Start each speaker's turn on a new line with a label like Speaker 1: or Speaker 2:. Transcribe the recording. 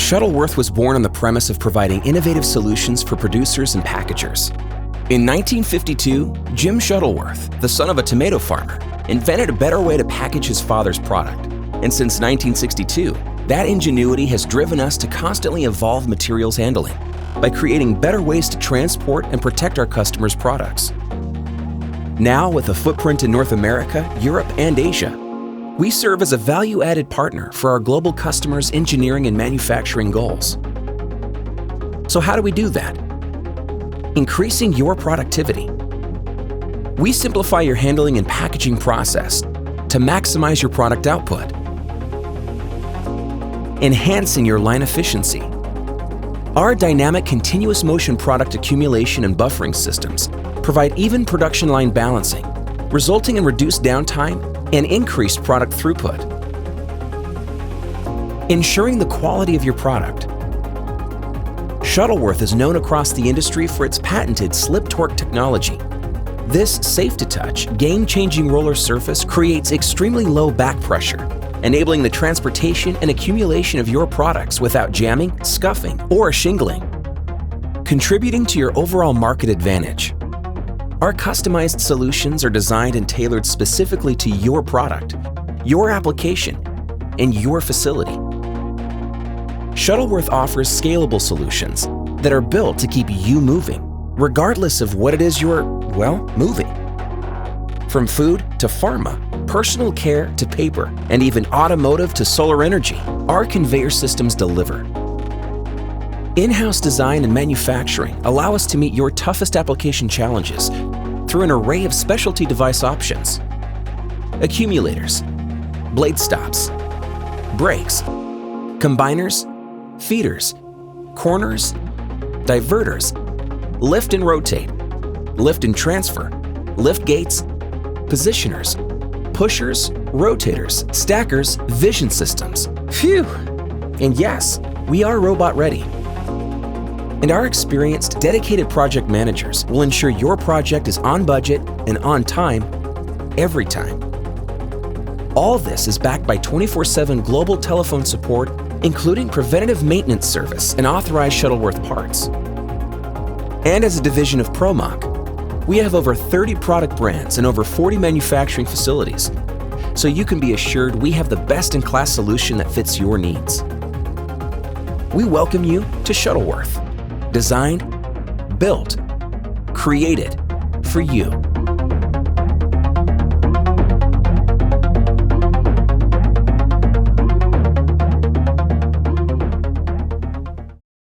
Speaker 1: Shuttleworth was born on the premise of providing innovative solutions for producers and packagers. In 1952, Jim Shuttleworth, the son of a tomato farmer, invented a better way to package his father's product. And since 1962, that ingenuity has driven us to constantly evolve materials handling by creating better ways to transport and protect our customers' products. Now, with a footprint in North America, Europe, and Asia, we serve as a value-added partner for our global customers' engineering and manufacturing goals. So how do we do that? Increasing your productivity. We simplify your handling and packaging process to maximize your product output. Enhancing your line efficiency. Our dynamic continuous motion product accumulation and buffering systems provide even production line balancing, resulting in reduced downtime and increased product throughput. Ensuring the quality of your product. Shuttleworth is known across the industry for its patented slip torque technology. This safe-to-touch, game-changing roller surface creates extremely low back pressure, enabling the transportation and accumulation of your products without jamming, scuffing, or shingling, contributing to your overall market advantage. Our customized solutions are designed and tailored specifically to your product, your application, and your facility. Shuttleworth offers scalable solutions that are built to keep you moving, regardless of what it is you're, moving. From food to pharma, personal care to paper, and even automotive to solar energy, our conveyor systems deliver. In-house design and manufacturing allow us to meet your toughest application challenges through an array of specialty device options. Accumulators, blade stops, brakes, combiners, feeders, corners, diverters, lift and rotate, lift and transfer, lift gates, positioners, pushers, rotators, stackers, vision systems. Phew! And yes, we are robot ready. And our experienced, dedicated project managers will ensure your project is on budget and on time, every time. All this is backed by 24/7 global telephone support, including preventative maintenance service and authorized Shuttleworth parts. And as a division of ProMach, we have over 30 product brands and over 40 manufacturing facilities, so you can be assured we have the best-in-class solution that fits your needs. We welcome you to Shuttleworth. Designed, built, created for you.